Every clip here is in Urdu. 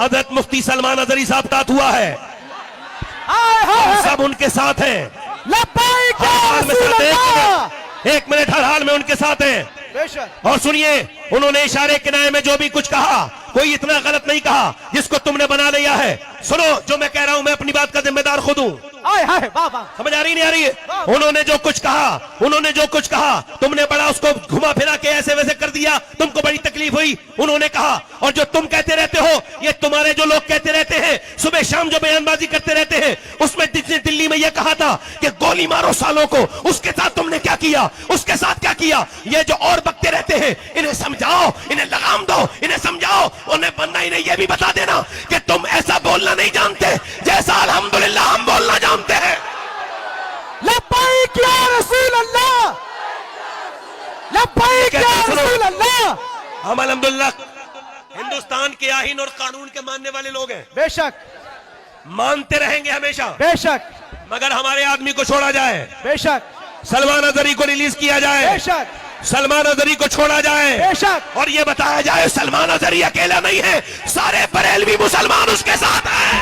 حضرت مفتی سلمان اظہری صاحب کا ہوا ہے، سب ان کے ساتھ ہیں، لبیک یا رسول اللہ۔ ایک منٹ، ہر حال میں ان کے ساتھ ہیں۔ اور سنیے، انہوں نے اشارے کنائے میں جو بھی کچھ کہا، کوئی اتنا غلط نہیں کہا جس کو تم نے بنا لیا ہے۔ سنو، جو میں کہہ رہا ہوں میں اپنی بات کا ذمہ دار خود ہوں، سمجھ آ رہی نہیں آ رہی ہے؟ انہوں نے جو کچھ کہا تم نے بڑا اس کو گھما پھرا کے ایسے ویسے کر دیا، تم کو بڑی تکلیف ہوئی۔ انہوں نے کہا، اور جو تم کہتے رہتے ہو، یہ تمہارے جو لوگ کہتے رہتے ہیں صبح شام جو بیان بازی کرتے رہتے ہیں، اس میں دلی میں یہ کہا تھا کہ گولی مارو سالوں کو، اس کے ساتھ تم نے کیا کیا، اس کے ساتھ کیا کیا؟ یہ جو اور بکتے رہتے ہیں انہیں سمجھاؤ، انہیں لگام دو، انہیں سمجھاؤ، انہیں بننا، انہیں یہ بھی بتا دینا کہ تم ایسا بولنا نہیں جانتے جیسا الحمدللہ ہم بولنا جانتے ہیں۔ لبیک یا رسول اللہ، لبیک یا رسول اللہ۔ ہم الحمدللہ ہندوستان کے آئین اور قانون کے ماننے والے لوگ ہیں، بے شک، مانتے رہیں گے ہمیشہ، بے شک، مگر ہمارے آدمی کو چھوڑا جائے، بے شک، سلمان اظہری کو ریلیز کیا جائے، بے شک، سلمان اظہری کو چھوڑا جائے، بے شک، اور یہ بتایا جائے سلمان اظہری اکیلا نہیں ہے، سارے بریلوی مسلمان اس کے ساتھ ہیں۔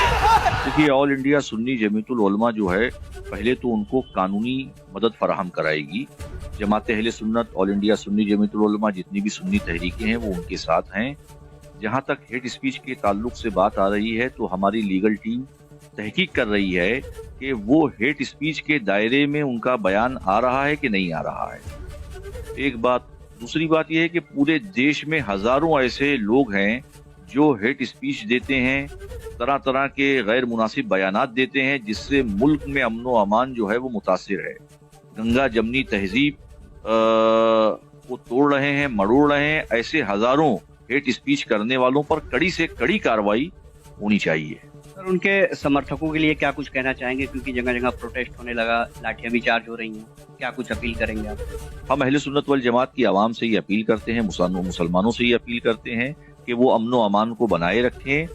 دیکھیے، آل انڈیا سنی جمیعت العلماء جو ہے، پہلے تو ان کو قانونی مدد فراہم کرائے گی۔ جماعت اہل سنت، آل انڈیا سنی جمیعت العلماء، جتنی بھی سنی تحریکیں ہیں وہ ان کے ساتھ ہیں۔ جہاں تک ہیٹ اسپیچ کے تعلق سے بات آ رہی ہے تو ہماری لیگل ٹیم تحقیق کر رہی ہے کہ وہ ہیٹ اسپیچ کے دائرے میں ان کا بیان آ رہا ہے کہ نہیں آ رہا ہے، ایک بات۔ دوسری بات یہ ہے کہ پورے دیش میں ہزاروں ایسے لوگ ہیں جو ہیٹ اسپیچ دیتے ہیں، طرح طرح کے غیر مناسب بیانات دیتے ہیں، جس سے ملک میں امن و امان جو ہے وہ متاثر ہے۔ گنگا جمنی تہذیب کو توڑ رہے ہیں، مروڑ رہے ہیں۔ ایسے ہزاروں ہیٹ اسپیچ کرنے والوں پر کڑی سے کڑی کارروائی ہونی چاہیے۔ سر، ان کے سمرتھکوں کے لیے کیا کچھ کہنا چاہیں گے؟ کیونکہ جگہ جگہ پروٹیسٹ ہونے لگا، لاٹھیاں بھی چارج ہو رہی ہیں، کیا کچھ اپیل کریں گے آپ؟ ہم اہل سنت والجماعت کی عوام سے یہ اپیل کرتے ہیں، مسلمانوں سے یہ اپیل کرتے ہیں کہ وہ امن و امان کو بنائے رکھیں،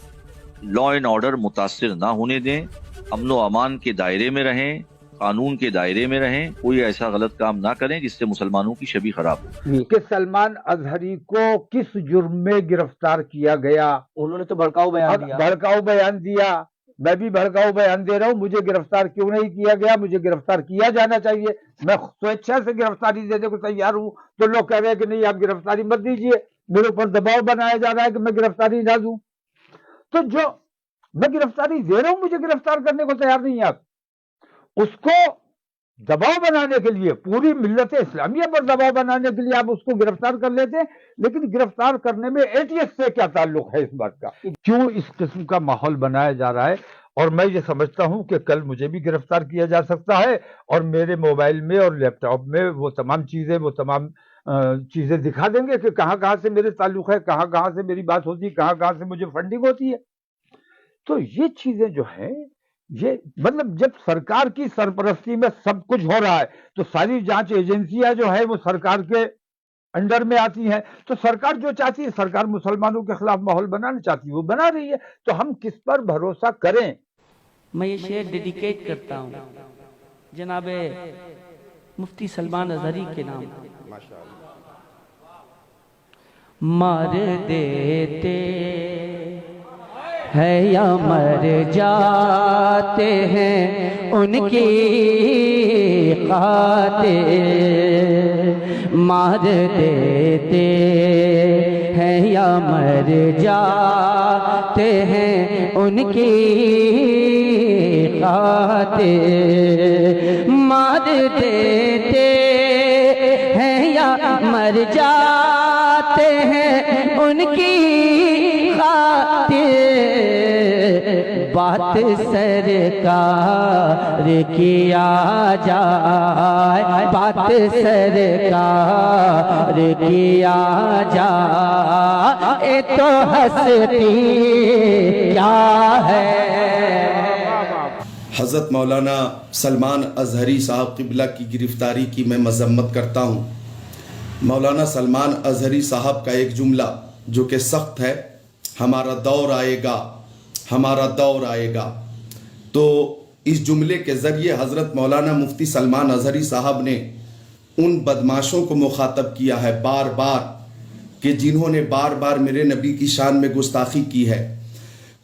لا اینڈ آرڈر متاثر نہ ہونے دیں، امن و امان کے دائرے میں رہیں، قانون کے دائرے میں رہیں، کوئی ایسا غلط کام نہ کریں جس سے مسلمانوں کی شبیہ خراب ہو۔ کہ سلمان اظہری کو کس جرم میں گرفتار کیا گیا؟ انہوں نے تو بھڑکاؤ بیان دیا، میں بھی بھڑکاؤ بیان دے رہا ہوں۔ مجھے گرفتار کیوں نہیں کیا گیا؟ مجھے گرفتار کیا جانا چاہیے۔ میں سویچھا سے گرفتاری دینے کو تیار ہوں، تو لوگ کہہ رہے ہیں کہ نہیں، آپ گرفتاری مت دیجیے، میرے اوپر دباؤ بنایا جا رہا ہے کہ میں گرفتاری نہ دوں۔ تو جو میں گرفتاری دے رہا ہوں، مجھے گرفتار کرنے کو تیار نہیں ہیں آپ۔ اس کو دباؤ بنانے کے لیے، پوری ملت اسلامیہ پر دباؤ بنانے کے لیے آپ اس کو گرفتار کر لیتے ہیں، لیکن گرفتار کرنے میں اے ٹی ایس سے کیا تعلق ہے اس بات کا؟ کیوں اس قسم کا ماحول بنایا جا رہا ہے؟ اور میں یہ سمجھتا ہوں کہ کل مجھے بھی گرفتار کیا جا سکتا ہے، اور میرے موبائل میں اور لیپ ٹاپ میں وہ تمام چیزیں دکھا دیں گے کہ کہاں کہاں سے میرے تعلق ہے، کہاں کہاں سے میری بات ہوتی ہے، کہاں کہاں سے مجھے فنڈنگ ہوتی ہے۔ تو یہ چیزیں جو ہیں، یہ مطلب جب سرکار کی سرپرستی میں سب کچھ ہو رہا ہے تو ساری جانچ ایجنسیاں جو ہیں وہ سرکار کے انڈر میں آتی ہیں، تو سرکار جو چاہتی ہے، سرکار مسلمانوں کے خلاف ماحول بنانا چاہتی ہے، وہ بنا رہی ہے۔ تو ہم کس پر بھروسہ کریں؟ میں یہ شعر ڈیڈیکیٹ کرتا ہوں جناب مفتی سلمان اظہری کے نام۔ مار دیتے ہے یا مر جاتے ہیں ان کی خاطر، مار دیتے ہیں یا مر جاتے ہیں ان کی خاطر، مار دیتے ہیں یا مر جاتے ہیں ان کی خاطر، بات سرکار کیا جائے، بات سرکار کیا جائے تو ہستی کیا ہے۔ حضرت مولانا سلمان اظہری صاحب قبلہ کی گرفتاری کی میں مذمت کرتا ہوں۔ مولانا سلمان اظہری صاحب کا ایک جملہ جو کہ سخت ہے، ہمارا دور آئے گا، ہمارا دور آئے گا، تو اس جملے کے ذریعے حضرت مولانا مفتی سلمان اظہری صاحب نے ان بدماشوں کو مخاطب کیا ہے بار بار، کہ جنہوں نے بار بار میرے نبی کی شان میں گستاخی کی ہے،